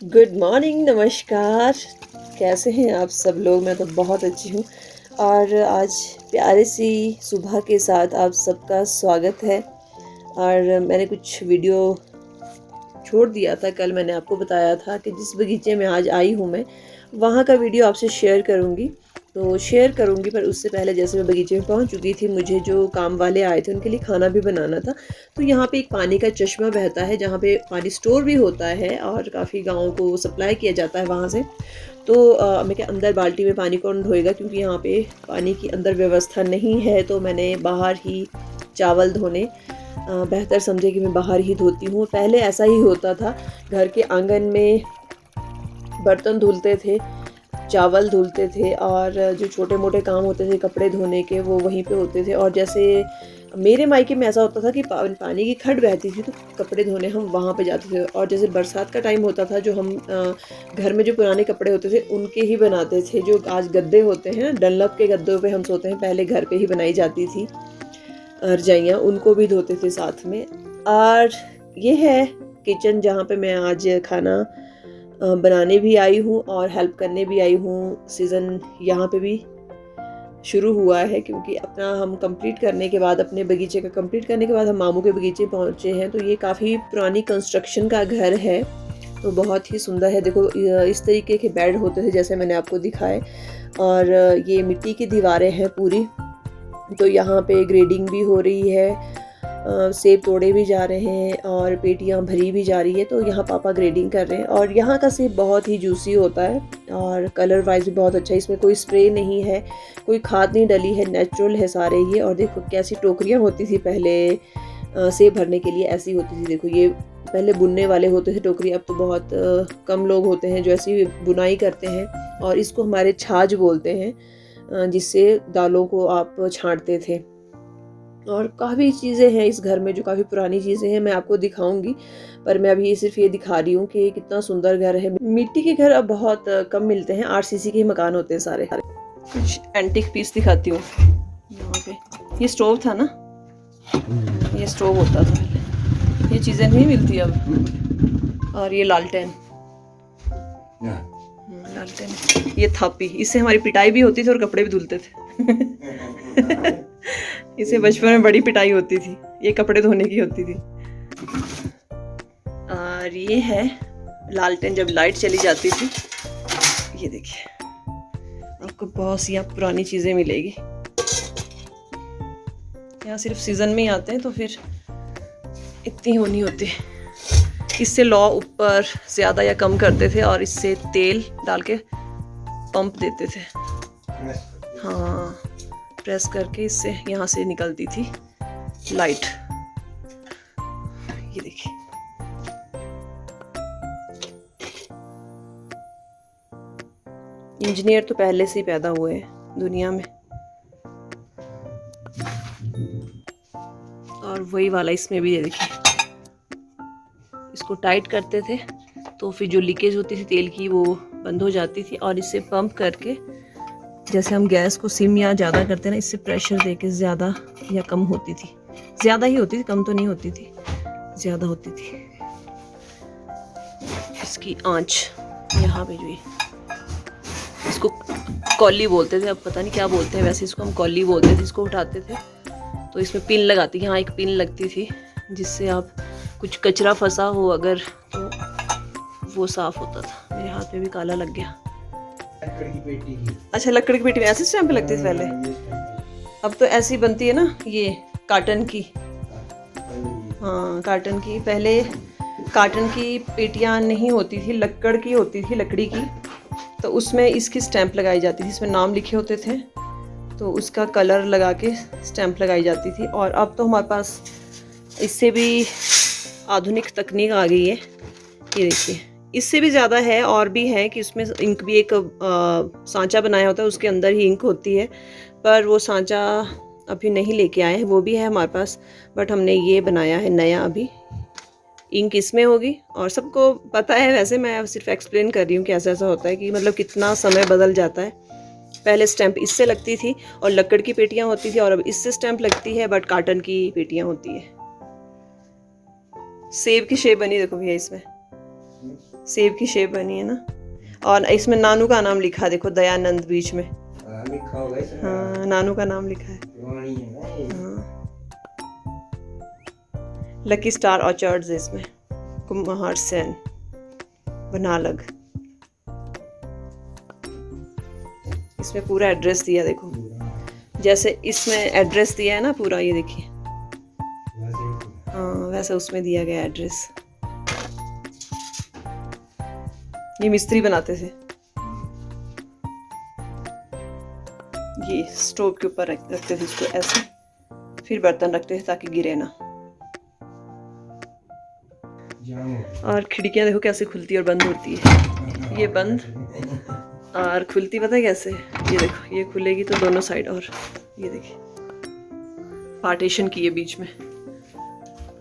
Good morning, नमस्कार। कैसे हैं आप सब लोग? मैं तो बहुत अच्छी हूँ। और आज प्यारे सी सुबह के साथ आप सबका स्वागत है। और मैंने कुछ वीडियो छोड़ दिया था, कल मैंने आपको बताया था कि जिस बगीचे में आज आई हूँ मैं, वहाँ का वीडियो आपसे शेयर करूँगी। तो शेयर करूँगी, पर उससे पहले जैसे मैं बगीचे में पहुँच चुकी थी, मुझे जो काम वाले आए थे उनके लिए खाना भी बनाना था। तो यहाँ पे एक पानी का चश्मा बहता है, जहाँ पे पानी स्टोर भी होता है और काफ़ी गाँवों को सप्लाई किया जाता है वहाँ से। तो मैं क्या, अंदर बाल्टी में पानी कौन धोएगा, क्योंकि यहाँ पे पानी की अंदर व्यवस्था नहीं है। तो मैंने बाहर ही चावल धोने बेहतर समझे कि मैं बाहर ही धोती हूँ। पहले ऐसा ही होता था, घर के आंगन में बर्तन धुलते थे, चावल धुलते थे, और जो छोटे मोटे काम होते थे कपड़े धोने के, वो वहीं पे होते थे। और जैसे मेरे मायके में ऐसा होता था कि पानी की खड़ बहती थी, तो कपड़े धोने हम वहाँ पे जाते थे। और जैसे बरसात का टाइम होता था, जो हम घर में जो पुराने कपड़े होते थे उनके ही बनाते थे। जो आज गद्दे होते हैं, डनलप के गद्दों पे हम सोते हैं, पहले घर पे ही बनाई जाती थी रजाइयाँ, उनको भी धोते थे साथ में। और ये है किचन, जहाँ पे मैं आज खाना बनाने भी आई हूँ और हेल्प करने भी आई हूँ। सीज़न यहाँ पे भी शुरू हुआ है, क्योंकि अपना हम कंप्लीट करने के बाद, अपने बगीचे का कंप्लीट करने के बाद हम मामू के बगीचे पहुँचे हैं। तो ये काफ़ी पुरानी कंस्ट्रक्शन का घर है, तो बहुत ही सुंदर है। देखो, इस तरीके के बेड होते थे जैसे मैंने आपको दिखाए, और ये मिट्टी की दीवारें हैं पूरी। तो यहाँ पे ग्रेडिंग भी हो रही है, सेब तोड़े भी जा रहे हैं और पेटियाँ भरी भी जा रही है। तो यहाँ पापा ग्रेडिंग कर रहे हैं, और यहाँ का सेब बहुत ही जूसी होता है और कलर वाइज भी बहुत अच्छा है। इसमें कोई स्प्रे नहीं है, कोई खाद नहीं डली है, नेचुरल है सारे ये। और देखो कैसी टोकरियाँ होती थी पहले सेब भरने के लिए, ऐसी होती थी। देखो, ये पहले बुनने वाले होते थे टोकरी, अब तो बहुत कम लोग होते हैं जो ऐसी बुनाई करते हैं। और इसको हमारे छाछ बोलते हैं, जिससे दालों को आप छांटते थे। और काफ़ी चीज़ें हैं इस घर में जो काफ़ी पुरानी चीज़ें हैं, मैं आपको दिखाऊंगी, पर मैं अभी सिर्फ ये दिखा रही हूँ कि कितना सुंदर घर है। मिट्टी के घर अब बहुत कम मिलते हैं, आरसीसी के ही मकान होते हैं सारे। कुछ एंटीक पीस दिखाती हूँ। यहाँ पे ये स्टोव था ना, ये स्टोव होता था पहले, ये चीज़ें नहीं मिलती अब। और ये लालटेन, लालटेन, ये थापी, इससे हमारी पिटाई भी होती थी और कपड़े भी धुलते थे। इसे बचपन में बड़ी पिटाई होती थी, ये कपड़े धोने की होती थी। और ये है लालटेन, जब लाइट चली जाती थी। ये देखिए, आपको बहुत सी पुरानी चीज़ें मिलेगी। यहाँ सिर्फ सीज़न में ही आते हैं, तो फिर इतनी होनी होती। इससे लौ ऊपर ज़्यादा या कम करते थे, और इससे तेल डाल के पंप देते थे। हाँ, प्रेस करके इससे यहाँ से निकलती थी लाइट। ये देखिए, इंजीनियर तो पहले से ही पैदा हुए हैं दुनिया में। और वही वाला इसमें भी, ये देखिए, इसको टाइट करते थे तो फिर जो लीकेज होती थी तेल की, वो बंद हो जाती थी। और इससे पंप करके, जैसे हम गैस को सिम या ज़्यादा करते हैं ना, इससे प्रेशर देके ज़्यादा या कम होती थी, ज़्यादा ही होती थी, कम तो नहीं होती थी, ज़्यादा होती थी। इसकी आंच यहाँ पे जो, इसको कौली बोलते थे, अब पता नहीं क्या बोलते हैं, वैसे इसको हम कौली बोलते थे। इसको उठाते थे तो इसमें पिन लगाती, यहाँ एक पिन लगती थी, जिससे आप कुछ कचरा फंसा हो अगर, तो वो साफ़ होता था। मेरे हाथ में भी काला लग गया। लकड़ी की पेटी की। अच्छा, लकड़ी की पेटी में ऐसे स्टैंप लगती थी पहले, अब तो ऐसी बनती है ना, ये काटन की। हाँ, काटन की। पहले काटन की पेटियाँ नहीं होती थी, लकड़ की होती थी, लकड़ी की। तो उसमें इसकी स्टैंप लगाई जाती थी, इसमें नाम लिखे होते थे, तो उसका कलर लगा के स्टैंप लगाई जाती थी। और अब तो हमारे पास इससे भी आधुनिक तकनीक आ गई है। ये देखिए, इससे भी ज़्यादा है, और भी है कि उसमें इंक भी एक सांचा बनाया होता है, उसके अंदर ही इंक होती है। पर वो सांचा अभी नहीं लेके आए हैं, वो भी है हमारे पास, बट हमने ये बनाया है नया। अभी इंक इसमें होगी, और सबको पता है वैसे, मैं सिर्फ एक्सप्लेन कर रही हूँ कि ऐसा ऐसा होता है, कि मतलब कितना समय बदल जाता है। पहले स्टैंप इससे लगती थी और लकड़ की पेटियाँ होती थी, और अब इससे स्टैंप लगती है, बट काटन की पेटियाँ होती है। सेब की शेप बनी, देखो भैया, इसमें सेब की शेप बनी है ना। और इसमें नानू का नाम लिखा है, देखो दयानंद बीच में। लिखा होगा इसमें। हाँ, नानू का नाम लिखा है। वाणी है ना ये। हाँ, लकी स्टार ऑर्चर्ड्स है इसमें, कुम्हार सेन, बनालग। इसमें पूरा एड्रेस दिया, देखो जैसे इसमें एड्रेस दिया है ना पूरा, ये देखिए। हाँ, वैसे उसमें दिया गया एड्रेस। ये मिस्त्री बनाते थे। ये स्टोव के ऊपर रखते थे इसको ऐसे, फिर बर्तन रखते थे ताकि गिरे ना। और खिड़कियां देखो कैसे खुलती और बंद होती है। ये बंद और खुलती पता है कैसे? ये देखो, ये खुलेगी तो दोनों साइड, और ये देखिए पार्टीशन की है बीच में,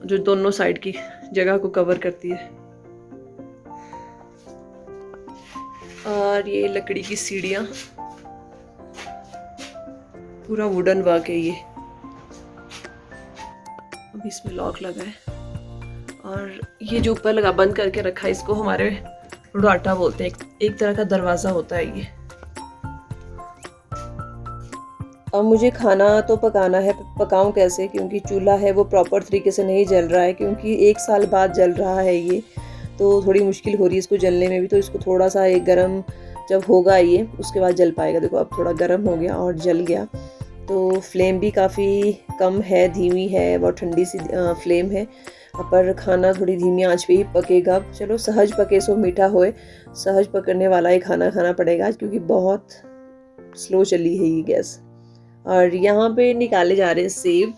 जो दोनों साइड की जगह को कवर करती है। और ये लकड़ी की सीढ़ियाँ, पूरा वुडन वर्क है ये। अभी इसमें लॉक लगा है। और ये जो ऊपर लगा बंद करके रखा है, इसको हमारे रुडाटा बोलते हैं। एक तरह का दरवाजा होता है ये। अब मुझे खाना तो पकाना है, पकाऊं कैसे? क्योंकि चूल्हा है वो प्रॉपर तरीके से नहीं जल रहा है, क्योंकि 1 साल बाद जल रहा है ये, तो थोड़ी मुश्किल हो रही है इसको जलने में भी। तो इसको थोड़ा सा एक गरम जब होगा ये, उसके बाद जल पाएगा। देखो अब थोड़ा गर्म हो गया और जल गया। तो फ्लेम भी काफ़ी कम है, धीमी है, बहुत ठंडी सी फ्लेम है, पर खाना थोड़ी धीमी आंच पे ही पकेगा। चलो सहज पके सो मीठा होए, सहज पकड़ने वाला ही खाना खाना पड़ेगा, क्योंकि बहुत स्लो चली है ये गैस। और यहाँ पे निकाले जा रहे हैं सेब।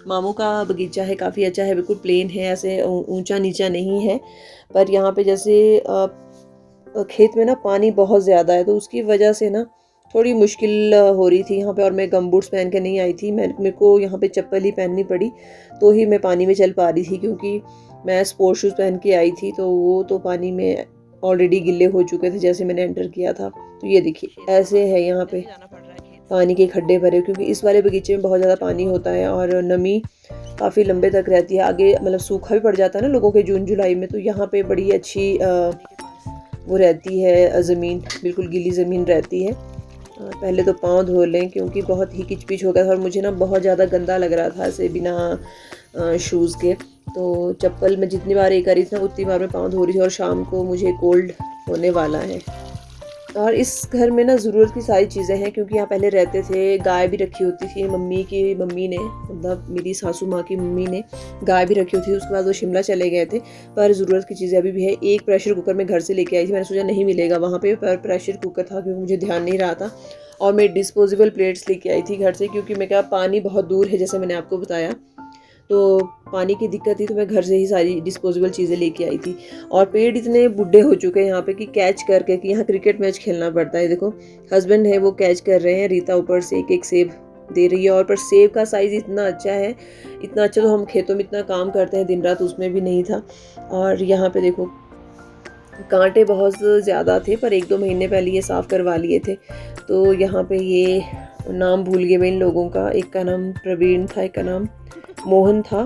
मामू का बगीचा है, काफ़ी अच्छा है, बिल्कुल प्लेन है, ऐसे ऊंचा नीचा नहीं है। पर यहाँ पे जैसे खेत में ना पानी बहुत ज़्यादा है, तो उसकी वजह से ना थोड़ी मुश्किल हो रही थी यहाँ पे। और मैं गमबूट्स पहन के नहीं आई थी, मेरे को यहाँ पे चप्पल ही पहननी पड़ी, तो ही मैं पानी में चल पा रही थी। क्योंकि मैं स्पोर्ट शूज़ पहन के आई थी, तो वो तो पानी में ऑलरेडी गिले हो चुके थे जैसे मैंने एंटर किया था। तो ये देखिए ऐसे है यहाँ पे पानी के खड्डे भरे, क्योंकि इस वाले बगीचे में बहुत ज़्यादा पानी होता है और नमी काफ़ी लंबे तक रहती है। आगे मतलब सूखा भी पड़ जाता है ना लोगों के जून जुलाई में, तो यहाँ पे बड़ी अच्छी वो रहती है, ज़मीन बिल्कुल गीली ज़मीन रहती है। पहले तो पाँव धो लें, क्योंकि बहुत ही किचपिच हो गया था और मुझे ना बहुत ज़्यादा गंदा लग रहा था ऐसे बिना शूज़ के। तो चप्पल मैं जितनी बार ये करी थी ना, उतनी बार मैं पाँव धो रही थी। और शाम को मुझे कोल्ड होने वाला है। और इस घर में ना ज़रूरत की सारी चीज़ें हैं, क्योंकि यहाँ पहले रहते थे, गाय भी रखी होती थी। मम्मी ने, मतलब मेरी सासू माँ की मम्मी ने गाय भी रखी होती थी। उसके बाद वो शिमला चले गए थे, पर ज़रूरत की चीज़ें अभी भी है। एक प्रेशर कुकर मैं घर से लेके आई थी, मैंने सोचा नहीं मिलेगा वहाँ पे, पर प्रेशर कुकर था, क्योंकि मुझे ध्यान नहीं रहा था। और मैं डिस्पोजेबल प्लेट्स लेके आई थी घर से, क्योंकि मैं क्या पानी बहुत दूर है, जैसे मैंने आपको बताया, तो पानी की दिक्कत थी, तो मैं घर से ही सारी डिस्पोजेबल चीज़ें लेके आई थी। और पेड़ इतने बुढ़े हो चुके हैं यहाँ पे कि कैच करके, कि यहाँ क्रिकेट मैच खेलना पड़ता है। देखो हस्बैंड है वो कैच कर रहे हैं, रीता ऊपर से एक एक सेब दे रही है। और पर सेब का साइज़ इतना अच्छा है, इतना अच्छा, तो हम खेतों में इतना काम करते हैं दिन रात, उसमें भी नहीं था। और यहाँ पे देखो कांटे बहुत ज़्यादा थे, पर 1-2 महीने पहले ये साफ़ करवा लिए थे। तो यहाँ पे ये नाम भूल गए मैं इन लोगों का, एक का नाम प्रवीण था, एक का नाम मोहन था।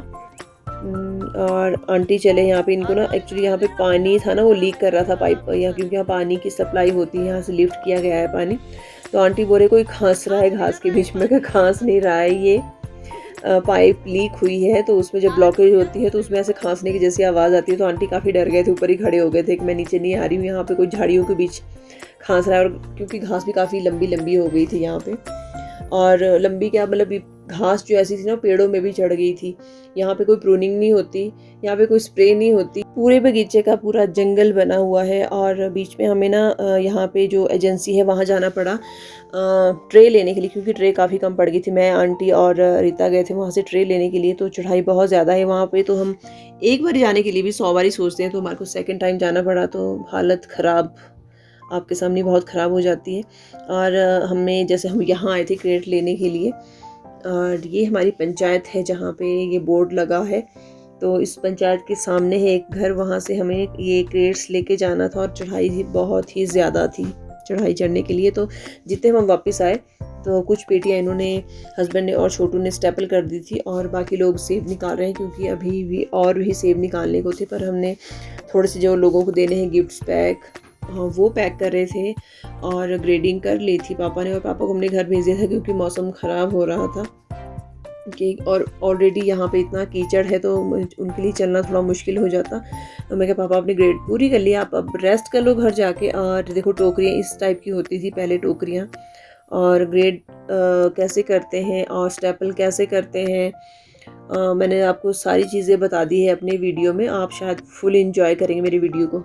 और आंटी चले यहाँ पे, इनको ना एक्चुअली यहाँ पे पानी था ना, वो लीक कर रहा था पाइप यहाँ, क्योंकि यहाँ पानी की सप्लाई होती है, यहाँ से लिफ्ट किया गया है पानी। तो आंटी बोले कोई खांस रहा है घास के बीच में, खांस नहीं रहा है, ये पाइप लीक हुई है, तो उसमें जब ब्लॉकेज होती है तो उसमें ऐसे खांसने की जैसी आवाज़ आती है। तो आंटी काफ़ी डर गए थे, ऊपर ही खड़े हो गए थे कि मैं नीचे नहीं आ रही हूँ, यहाँ पे कोई झाड़ियों के बीच खांस रहा है। और क्योंकि घास भी काफ़ी लंबी लंबी हो गई थी यहाँ पे, और लंबी क्या मतलब घास जो ऐसी थी ना पेड़ों में भी चढ़ गई थी। यहाँ पे कोई प्रूनिंग नहीं होती, यहाँ पे कोई स्प्रे नहीं होती, पूरे बगीचे का पूरा जंगल बना हुआ है। और बीच में हमें ना यहाँ पे जो एजेंसी है वहाँ जाना पड़ा ट्रे लेने के लिए, क्योंकि ट्रे काफ़ी कम पड़ गई थी। मैं, आंटी और रीता गए थे वहाँ से ट्रे लेने के लिए। तो चढ़ाई बहुत ज़्यादा है वहाँ पे, तो हम एक बार जाने के लिए भी 100 बार ही सोचते हैं, तो हमारे को सेकेंड टाइम जाना पड़ा, तो हालत ख़राब आपके सामने बहुत ख़राब हो जाती है। और हमें जैसे हम यहाँ आए थे क्रेट लेने के लिए, और ये हमारी पंचायत है जहाँ पे ये बोर्ड लगा है। तो इस पंचायत के सामने है एक घर, वहाँ से हमें ये क्रेट्स लेके जाना था, और चढ़ाई भी बहुत ही ज़्यादा थी। चढ़ाई चढ़ने के लिए। तो जितने हम वापस आए तो कुछ पेटियाँ इन्होंने, हस्बैंड ने और छोटू ने स्टेपल कर दी थी, और बाकी लोग सेब निकाल रहे हैं क्योंकि अभी भी और भी सेब निकालने को थे। पर हमने थोड़े से जो लोगों को देने हैं गिफ्ट्स पैक, हाँ वो पैक कर रहे थे, और ग्रेडिंग कर ली थी पापा ने, और पापा को हमने घर भेज दिया था क्योंकि मौसम ख़राब हो रहा था कि, और ऑलरेडी यहाँ पे इतना कीचड़ है तो उनके लिए चलना थोड़ा मुश्किल हो जाता। तो मैं कहा पापा अपनी ग्रेड पूरी कर लिया, आप अब रेस्ट कर लो घर जाके। और देखो टोकरियाँ इस टाइप की होती थी पहले टोकरियाँ, और ग्रेड कैसे करते हैं और स्टेपल कैसे करते हैं, मैंने आपको सारी चीज़ें बता दी है अपने वीडियो में, आप शायद फुल इंजॉय करेंगे मेरी वीडियो को।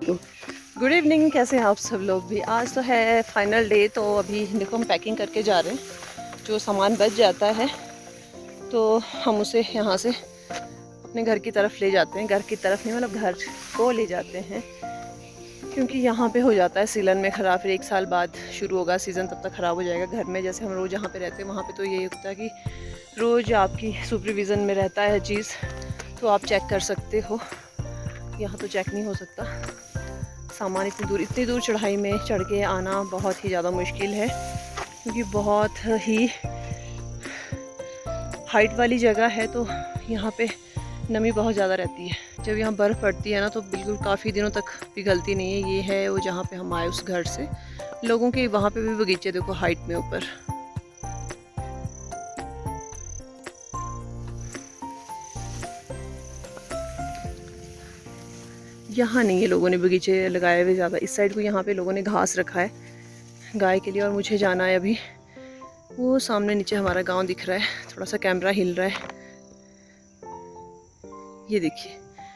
गुड इवनिंग, कैसे हैं आप सब लोग भी। आज तो है फाइनल डे, तो अभी देखो हम पैकिंग करके जा रहे हैं। जो सामान बच जाता है तो हम उसे यहाँ से अपने घर की तरफ ले जाते हैं, घर की तरफ नहीं मतलब घर को ले जाते हैं, क्योंकि यहाँ पे हो जाता है सीलन में ख़राब। फिर 1 साल बाद शुरू होगा सीज़न, तब तक ख़राब हो जाएगा। घर में जैसे हम रोज़ जहाँ पे रहते हैं वहाँ पे तो ये होता है कि रोज़ आपकी सुपरविज़न में रहता है चीज़, तो आप चेक कर सकते हो। यहाँ तो चेक नहीं हो सकता। सामान इतनी दूर चढ़ाई में चढ़ के आना बहुत ही ज़्यादा मुश्किल है, क्योंकि बहुत ही हाइट वाली जगह है, तो यहाँ पे नमी बहुत ज़्यादा रहती है। जब यहाँ बर्फ़ पड़ती है ना तो बिल्कुल काफ़ी दिनों तक पिघलती नहीं है। ये है वो जहाँ पे हम आए उस घर से, लोगों के वहाँ पे भी बगीचे देखो हाइट में ऊपर। यहाँ नहीं है लोगों ने बगीचे लगाए हुए ज़्यादा, इस साइड को यहाँ पे लोगों ने घास रखा है गाय के लिए। और मुझे जाना है अभी, वो सामने नीचे हमारा गांव दिख रहा है, थोड़ा सा कैमरा हिल रहा है, ये देखिए।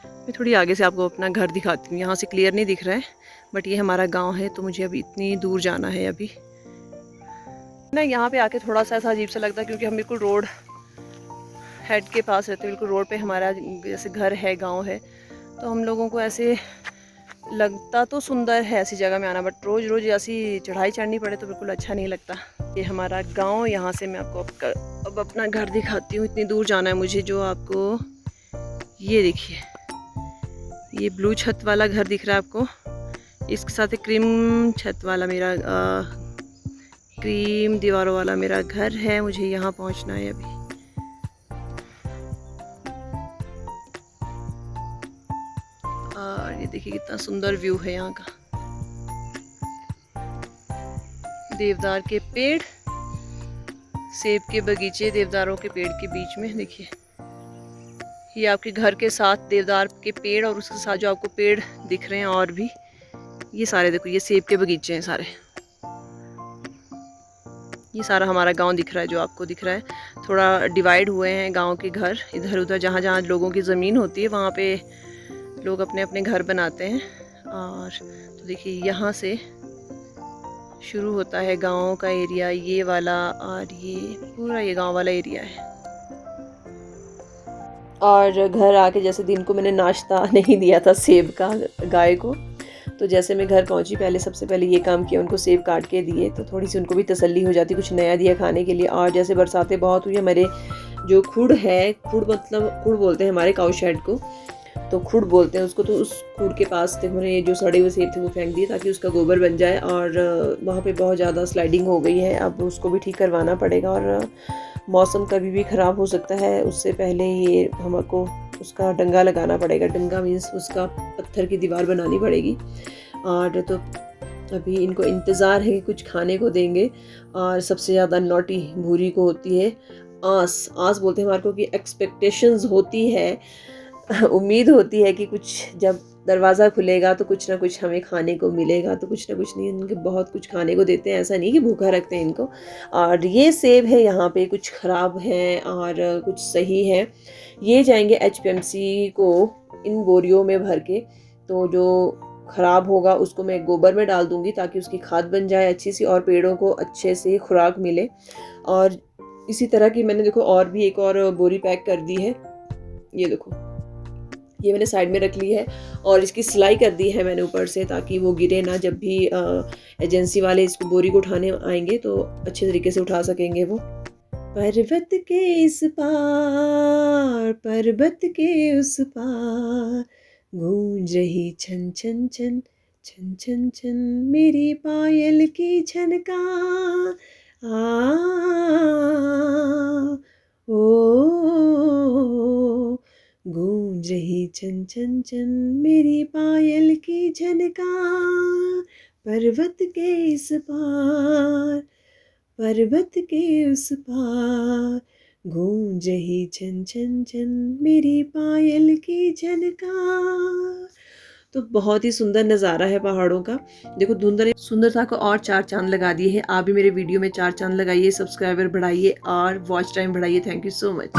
मैं थोड़ी आगे से आपको अपना घर दिखाती हूँ, यहाँ से क्लियर नहीं दिख रहा है, बट ये हमारा गांव है। तो मुझे अभी इतनी दूर जाना है अभी ना। यहाँ पे आके थोड़ा सा ऐसा अजीब सा लगता है, क्योंकि हम बिल्कुल रोड हेड के पास रहते हैं, बिल्कुल रोड पे हमारा जैसे घर है, गांव है। तो हम लोगों को ऐसे लगता तो सुंदर है ऐसी जगह में आना, बट रोज़ रोज़ ऐसी चढ़ाई चढ़नी पड़े तो बिल्कुल अच्छा नहीं लगता। ये हमारा गांव, यहाँ से मैं आपको अब अपना घर दिखाती हूँ। इतनी दूर जाना है मुझे, जो आपको ये देखिए, ये ब्लू छत वाला घर दिख रहा है आपको, इसके साथ एक क्रीम छत वाला मेरा क्रीम दीवारों वाला मेरा घर है। मुझे यहाँ पहुँचना है अभी। और ये देखिए कितना सुंदर व्यू है यहाँ का, देवदार के पेड़, सेब के बगीचे देवदारों के पेड़ के बीच में। देखिए ये आपके घर के साथ देवदार के पेड़, और उसके साथ जो आपको पेड़ दिख रहे हैं और भी, ये सारे देखो, ये सेब के बगीचे हैं सारे। ये सारा हमारा गांव दिख रहा है, जो आपको दिख रहा है। थोड़ा डिवाइड हुए हैं गांव के घर, इधर उधर जहाँ जहाँ लोगों की ज़मीन होती है वहाँ पे लोग अपने अपने घर बनाते हैं। और तो देखिए यहाँ से शुरू होता है गांव का एरिया, ये वाला, और ये पूरा ये गांव वाला एरिया है। और घर आके जैसे दिन को मैंने नाश्ता नहीं दिया था सेब का गाय को, तो जैसे मैं घर पहुंची पहले सबसे पहले ये काम किया, उनको सेब काट के दिए, तो थोड़ी सी उनको भी तसल्ली हो जाती, कुछ नया दिया खाने के लिए। और जैसे बरसातें बहुत हुई, हमारे जो खुड़ है, खुड़ मतलब खुड़ बोलते हैं हमारे काऊ शेड को, तो खुड़ बोलते हैं उसको। तो उस खुड़ के पास थे मैंने जो सड़े हुए सेब थे वो फेंक दिए, ताकि उसका गोबर बन जाए। और वहाँ पे बहुत ज़्यादा स्लाइडिंग हो गई है, अब उसको भी ठीक करवाना पड़ेगा। और मौसम कभी भी ख़राब हो सकता है, उससे पहले ये हमको उसका डंगा लगाना पड़ेगा। डंगा मीन्स उसका पत्थर की दीवार बनानी पड़ेगी। और तो अभी इनको इंतज़ार है कि कुछ खाने को देंगे। और सबसे ज़्यादा नॉटी भूरी को होती है आस, आस बोलते हैं हमारे को, कि एक्सपेक्टेशंस होती है, उम्मीद होती है कि कुछ जब दरवाज़ा खुलेगा तो कुछ ना कुछ हमें खाने को मिलेगा। तो कुछ ना कुछ नहीं, इनके बहुत कुछ खाने को देते हैं, ऐसा नहीं कि भूखा रखते हैं इनको। और ये सेब है यहाँ पे, कुछ ख़राब हैं और कुछ सही है। ये जाएंगे HPMC को इन बोरियों में भर के। तो जो ख़राब होगा उसको मैं गोबर में डाल दूँगी, ताकि उसकी खाद बन जाए अच्छी सी, और पेड़ों को अच्छे से खुराक मिले। और इसी तरह की मैंने देखो और भी एक और बोरी पैक कर दी है, ये देखो, ये मैंने साइड में रख ली है। और इसकी सिलाई कर दी है मैंने ऊपर से, ताकि वो गिरे ना। जब भी एजेंसी वाले इसको बोरी को उठाने आएंगे तो अच्छे तरीके से उठा सकेंगे वो। पर्वत के इस पार, पर्वत के उस पार, गूंज रही छन छन छन छन छन छन मेरी पायल की छनका आ ओ गूंज रही छन छन छन मेरी पायल की झनका पर्वत के इस पार पर्वत के उस पार गूंज रही छन छन छन मेरी पायल की झनका। तो बहुत ही सुंदर नज़ारा है पहाड़ों का। देखो धुंधर ने सुंदरता को और 4 चांद लगा दिए हैं। आप भी मेरे वीडियो में 4 चांद लगाइए, सब्सक्राइबर बढ़ाइए और वॉच टाइम बढ़ाइए। Thank you so much.